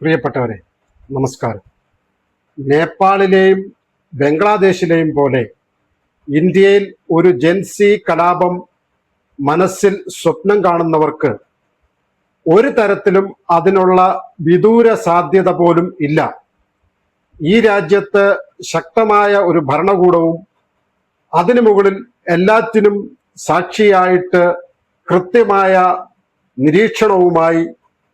പ്രിയപ്പെട്ടവരെ, നമസ്കാരം. നേപ്പാളിലെയും ബംഗ്ലാദേശിലെയും പോലെ ഇന്ത്യയിൽ ഒരു ജെൻസി കലാപം മനസ്സിൽ സ്വപ്നം കാണുന്നവർക്ക് ഒരു തരത്തിലും അതിനുള്ള വിദൂര സാധ്യത പോലും ഇല്ല. ഈ രാജ്യത്ത് ശക്തമായ ഒരു ഭരണകൂടവും അതിനു മുകളിൽ എല്ലാറ്റിനും സാക്ഷിയായിട്ട് കൃത്യമായ നിരീക്ഷണവുമായി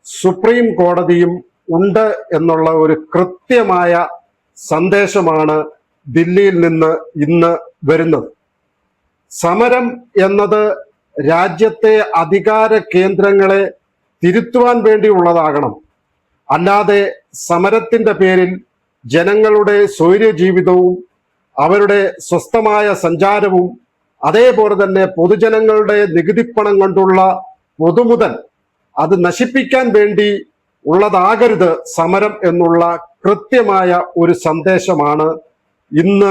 സുപ്രീം കോടതിയും ഉണ്ട് എന്നുള്ള ഒരു കൃത്യമായ സന്ദേശമാണ് ദില്ലിയിൽ നിന്ന് ഇന്ന് വരുന്നത്. സമരം എന്നത് രാജ്യത്തെ അധികാര കേന്ദ്രങ്ങളെ തിരുത്തുവാൻ വേണ്ടിയുള്ളതാകണം. അല്ലാതെ സമരത്തിന്റെ പേരിൽ ജനങ്ങളുടെ സ്വൈര്യ ജീവിതവും അവരുടെ സ്വസ്ഥമായ സഞ്ചാരവും അതേപോലെ തന്നെ പൊതുജനങ്ങളുടെ നികുതിപ്പണം കൊണ്ടുള്ള പൊതുമുതൽ അത് നശിപ്പിക്കാൻ വേണ്ടി ഉള്ളതാകരുത് സമരം എന്നുള്ള കൃത്യമായ ഒരു സന്ദേശമാണ് ഇന്ന്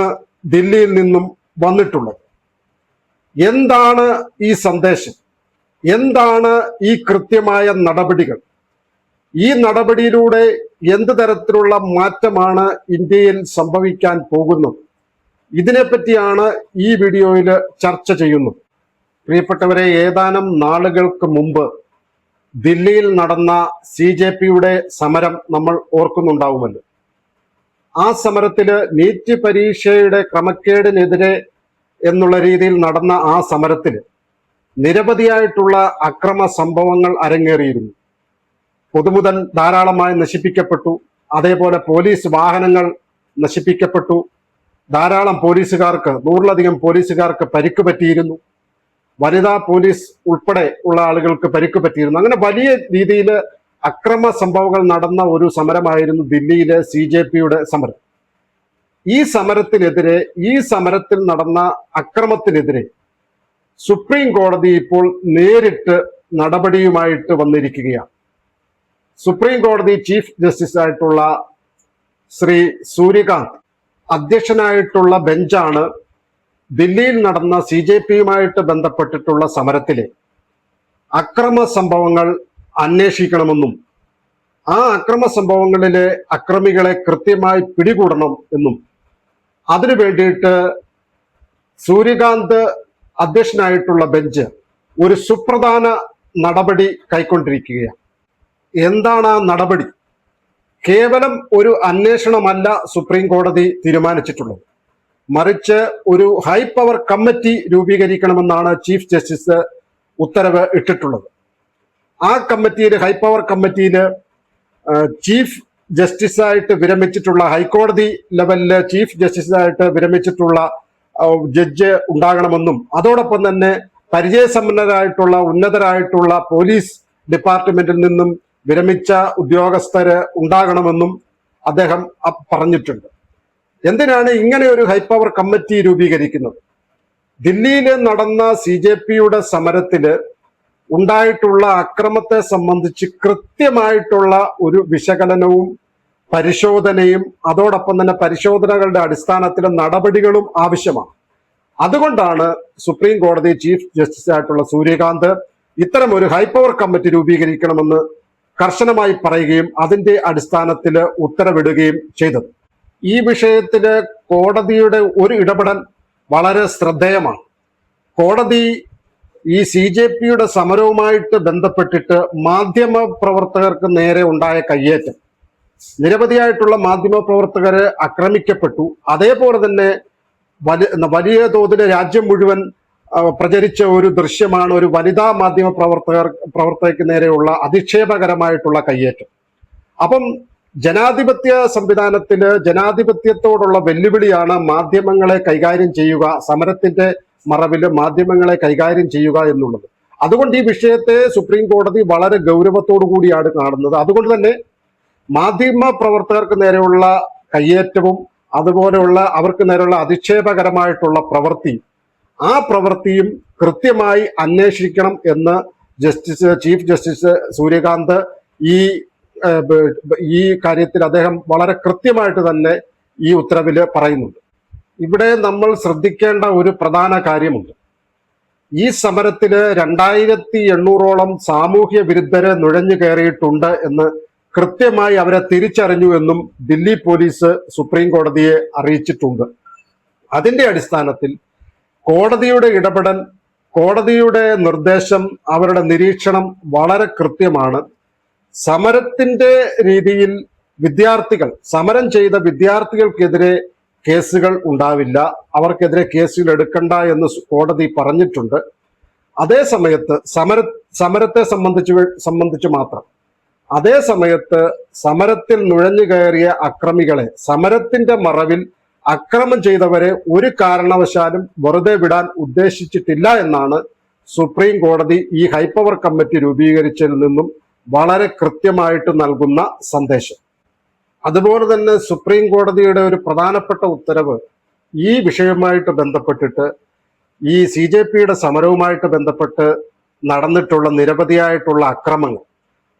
ദില്ലിയിൽ നിന്നും വന്നിട്ടുള്ളത്. എന്താണ് ഈ സന്ദേശം? എന്താണ് ഈ കൃത്യമായ നടപടികൾ? ഈ നടപടിയിലൂടെ എന്ത് തരത്തിലുള്ള മാറ്റമാണ് ഇന്ത്യയിൽ സംഭവിക്കാൻ പോകുന്നത്? ഇതിനെപ്പറ്റിയാണ് ഈ വീഡിയോയിൽ ചർച്ച ചെയ്യുന്നത്. പ്രിയപ്പെട്ടവരെ, ഏതാനും നാളുകൾക്ക് മുമ്പ് ദില്ലിയിൽ നടന്ന CJPയുടെ സമരം നമ്മൾ ഓർക്കുന്നുണ്ടാവുമല്ലോ. ആ സമരത്തില് നീറ്റ് പരീക്ഷയുടെ ക്രമക്കേടിനെതിരെ എന്നുള്ള രീതിയിൽ നടന്ന ആ സമരത്തില് നിരവധിയായിട്ടുള്ള അക്രമ സംഭവങ്ങൾ അരങ്ങേറിയിരുന്നു. പൊതുമുതൽ ധാരാളമായി നശിപ്പിക്കപ്പെട്ടു. അതേപോലെ പോലീസ് വാഹനങ്ങൾ നശിപ്പിക്കപ്പെട്ടു. ധാരാളം പോലീസുകാർക്ക്, 100-ലധികം പോലീസുകാർക്ക് പരിക്ക് പറ്റിയിരുന്നു. വനിതാ പോലീസ് ഉൾപ്പെടെ ഉള്ള ആളുകൾക്ക് പരിക്ക് പറ്റിയിരുന്നു. അങ്ങനെ വലിയ രീതിയിൽ അക്രമ സംഭവങ്ങൾ നടന്ന ഒരു സമരമായിരുന്നു ദില്ലിയിലെ CJPയുടെ സമരം. ഈ സമരത്തിനെതിരെ, ഈ സമരത്തിൽ നടന്ന അക്രമത്തിനെതിരെ സുപ്രീം കോടതി ഇപ്പോൾ നേരിട്ട് നടപടിയുമായിട്ട് വന്നിരിക്കുകയാണ്. സുപ്രീം കോടതി ചീഫ് ജസ്റ്റിസ് ആയിട്ടുള്ള ശ്രീ സൂര്യകാന്ത് അധ്യക്ഷനായിട്ടുള്ള ബെഞ്ചാണ് ദില്ലിയിൽ നടന്ന CJPയുമായിട്ട് ബന്ധപ്പെട്ടിട്ടുള്ള സമരത്തിലെ അക്രമ സംഭവങ്ങൾ അന്വേഷിക്കണമെന്നും ആ അക്രമ സംഭവങ്ങളിലെ അക്രമികളെ കൃത്യമായി പിടികൂടണം എന്നും അതിനു വേണ്ടിയിട്ട് സൂര്യകാന്ത് അധ്യക്ഷനായിട്ടുള്ള ബെഞ്ച് ഒരു സുപ്രധാന നടപടി കൈക്കൊണ്ടിരിക്കുകയാണ്. എന്താണ് ആ നടപടി? കേവലം ഒരു അന്വേഷണമല്ല സുപ്രീം കോടതി തീരുമാനിച്ചിട്ടുള്ളത്, മറിച്ച് ഒരു ഹൈ പവർ കമ്മിറ്റി രൂപീകരിക്കണമെന്നാണ് ചീഫ് ജസ്റ്റിസ് ഉത്തരവ് ഇട്ടിട്ടുള്ളത്. ആ കമ്മിറ്റിയിൽ, ഹൈ പവർ കമ്മിറ്റിയിൽ ചീഫ് ജസ്റ്റിസായിട്ട് വിരമിച്ചിട്ടുള്ള, ഹൈക്കോടതി ലെവലില് ചീഫ് ജസ്റ്റിസായിട്ട് വിരമിച്ചിട്ടുള്ള ജഡ്ജ് ഉണ്ടാകണമെന്നും അതോടൊപ്പം തന്നെ പരിചയസമ്പന്നരായിട്ടുള്ള ഉന്നതരായിട്ടുള്ള പോലീസ് ഡിപ്പാർട്ട്മെന്റിൽ നിന്നും വിരമിച്ച ഉദ്യോഗസ്ഥര് ഉണ്ടാകണമെന്നും അദ്ദേഹം പറഞ്ഞിട്ടുണ്ട്. എന്തിനാണ് ഇങ്ങനെ ഒരു ഹൈ പവർ കമ്മിറ്റി രൂപീകരിക്കുന്നത്? ദില്ലിയിൽ നടന്ന CJPയുടെ സമരത്തില് ഉണ്ടായിട്ടുള്ള അക്രമത്തെ സംബന്ധിച്ച് കൃത്യമായിട്ടുള്ള ഒരു വിശകലനവും പരിശോധനയും അതോടൊപ്പം തന്നെ പരിശോധനകളുടെ അടിസ്ഥാനത്തിൽ നടപടികളും ആവശ്യമാണ്. അതുകൊണ്ടാണ് സുപ്രീം കോടതി ചീഫ് ജസ്റ്റിസ് ആയിട്ടുള്ള സൂര്യകാന്ത് ഇത്തരം ഒരു ഹൈ പവർ കമ്മിറ്റി രൂപീകരിക്കണമെന്ന് കർശനമായി പറയുകയും അതിന്റെ അടിസ്ഥാനത്തിൽ ഉത്തരവിടുകയും ചെയ്തത്. ഈ വിഷയത്തില് കോടതിയുടെ ഒരു ഇടപെടൽ വളരെ ശ്രദ്ധേയമാണ്. കോടതി ഈ CJPയുടെ സമരവുമായിട്ട് ബന്ധപ്പെട്ടിട്ട് മാധ്യമ പ്രവർത്തകർക്ക് നേരെ ഉണ്ടായ കയ്യേറ്റം, നിരവധിയായിട്ടുള്ള മാധ്യമ പ്രവർത്തകര് ആക്രമിക്കപ്പെട്ടു. അതേപോലെ തന്നെ വലിയ തോതിൽ രാജ്യം മുഴുവൻ പ്രചരിച്ച ഒരു ദൃശ്യമാണ് ഒരു വനിതാ മാധ്യമ പ്രവർത്തകർക്ക് നേരെയുള്ള അധിക്ഷേപകരമായിട്ടുള്ള കയ്യേറ്റം. അപ്പം ജനാധിപത്യ സംവിധാനത്തില് ജനാധിപത്യത്തോടുള്ള വെല്ലുവിളിയാണ് മാധ്യമങ്ങളെ കൈകാര്യം ചെയ്യുക, സമരത്തിന്റെ മറവില് മാധ്യമങ്ങളെ കൈകാര്യം ചെയ്യുക എന്നുള്ളത്. അതുകൊണ്ട് ഈ വിഷയത്തെ സുപ്രീം കോടതി വളരെ ഗൗരവത്തോടു കൂടിയാണ് കാണുന്നത്. അതുകൊണ്ട് തന്നെ മാധ്യമ പ്രവർത്തകർക്ക് നേരെയുള്ള കയ്യേറ്റവും അതുപോലെയുള്ള അവർക്ക് നേരെയുള്ള അധിക്ഷേപകരമായിട്ടുള്ള പ്രവൃത്തി, ആ പ്രവൃത്തിയും കൃത്യമായി അന്വേഷിക്കണം എന്ന് ചീഫ് ജസ്റ്റിസ് സൂര്യകാന്ത് ഈ കാര്യത്തിൽ അദ്ദേഹം വളരെ കൃത്യമായിട്ട് തന്നെ ഈ ഉത്തരവിൽ പറയുന്നുണ്ട്. ഇവിടെ നമ്മൾ ശ്രദ്ധിക്കേണ്ട ഒരു പ്രധാന കാര്യമുണ്ട്. ഈ സമരത്തില് 2800ഓളം സാമൂഹ്യ വിരുദ്ധര് നുഴഞ്ഞു കയറിയിട്ടുണ്ട് എന്ന് കൃത്യമായി അവരെ തിരിച്ചറിഞ്ഞു എന്നും ദില്ലി പോലീസ് സുപ്രീം കോടതിയെ അറിയിച്ചിട്ടുണ്ട്. അതിന്റെ അടിസ്ഥാനത്തിൽ കോടതിയുടെ ഇടപെടൽ, കോടതിയുടെ നിർദ്ദേശം, അവരുടെ നിരീക്ഷണം വളരെ കൃത്യമാണ്. സമരത്തിന്റെ രീതിയിൽ സമരം ചെയ്ത വിദ്യാർത്ഥികൾക്കെതിരെ കേസുകൾ ഉണ്ടാവില്ല, അവർക്കെതിരെ കേസുകൾ എടുക്കണ്ട എന്ന് കോടതി പറഞ്ഞിട്ടുണ്ട്. അതേ സമയത്ത് സമരത്തെ സംബന്ധിച്ച് മാത്രം, അതേ സമയത്ത് സമരത്തിൽ നുഴഞ്ഞു കയറിയ അക്രമികളെ, സമരത്തിന്റെ മറവിൽ അക്രമം ചെയ്തവരെ ഒരു കാരണവശാലും വെറുതെ വിടാൻ ഉദ്ദേശിച്ചിട്ടില്ല എന്നാണ് സുപ്രീം കോടതി ഈ ഹൈപ്പവർ കമ്മിറ്റി രൂപീകരിച്ചതിൽ നിന്നും വളരെ കൃത്യമായിട്ട് നൽകുന്ന സന്ദേശം. അതുപോലെ തന്നെ സുപ്രീം കോടതിയുടെ ഒരു പ്രധാനപ്പെട്ട ഉത്തരവ് ഈ വിഷയവുമായിട്ട് ബന്ധപ്പെട്ടിട്ട്, ഈ CJPയുടെ സമരവുമായിട്ട് ബന്ധപ്പെട്ട് നടന്നിട്ടുള്ള നിരവധിയായിട്ടുള്ള അക്രമങ്ങൾ,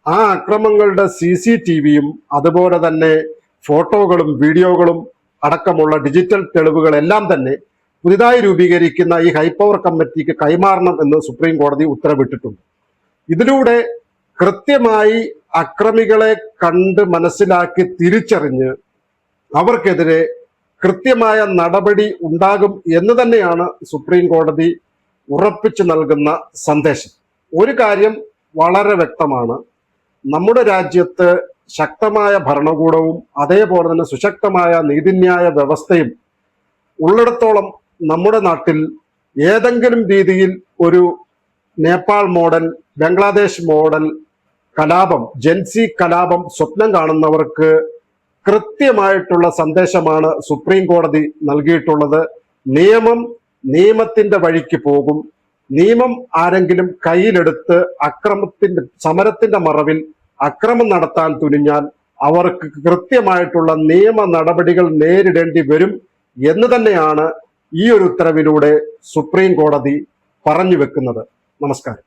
ആ അക്രമങ്ങളുടെ CCTVയും അതുപോലെ തന്നെ ഫോട്ടോകളും വീഡിയോകളും അടക്കമുള്ള ഡിജിറ്റൽ തെളിവുകളെല്ലാം തന്നെ പുതിയതായി രൂപീകരിക്കുന്ന ഈ ഹൈപ്പവർ കമ്മിറ്റിക്ക് കൈമാറണം എന്ന് സുപ്രീം കോടതി ഉത്തരവിട്ടിട്ടുണ്ട്. ഇതിലൂടെ കൃത്യമായി അക്രമികളെ കണ്ട് മനസ്സിലാക്കി തിരിച്ചറിഞ്ഞ് അവർക്കെതിരെ കൃത്യമായ നടപടി ഉണ്ടാകും എന്ന് തന്നെയാണ് സുപ്രീം കോടതി ഉറപ്പിച്ചു നൽകുന്ന സന്ദേശം. ഒരു കാര്യം വളരെ വ്യക്തമാണ്, നമ്മുടെ രാജ്യത്ത് ശക്തമായ ഭരണകൂടവും അതേപോലെ തന്നെ സുശക്തമായ നീതിന്യായ വ്യവസ്ഥയും ഉള്ളിടത്തോളം നമ്മുടെ നാട്ടിൽ ഏതെങ്കിലും രീതിയിൽ ഒരു നേപ്പാൾ മോഡൽ, ബംഗ്ലാദേശ് മോഡൽ കലാപം, ജൻസി കലാപം സ്വപ്നം കാണുന്നവർക്ക് കൃത്യമായിട്ടുള്ള സന്ദേശമാണ് സുപ്രീം കോടതി നൽകിയിട്ടുള്ളത്. നിയമത്തിന്റെ വഴിക്ക് പോകും. നിയമം ആരെങ്കിലും കയ്യിലെടുത്ത് സമരത്തിന്റെ മറവിൽ അക്രമം നടത്താൻ തുനിഞ്ഞാൽ അവർക്ക് കൃത്യമായിട്ടുള്ള നിയമ നടപടികൾ നേരിടേണ്ടി വരും എന്ന് തന്നെയാണ് ഈ ഒരു ഉത്തരവിലൂടെ സുപ്രീം കോടതി പറഞ്ഞു വെക്കുന്നത്. നമസ്കാരം.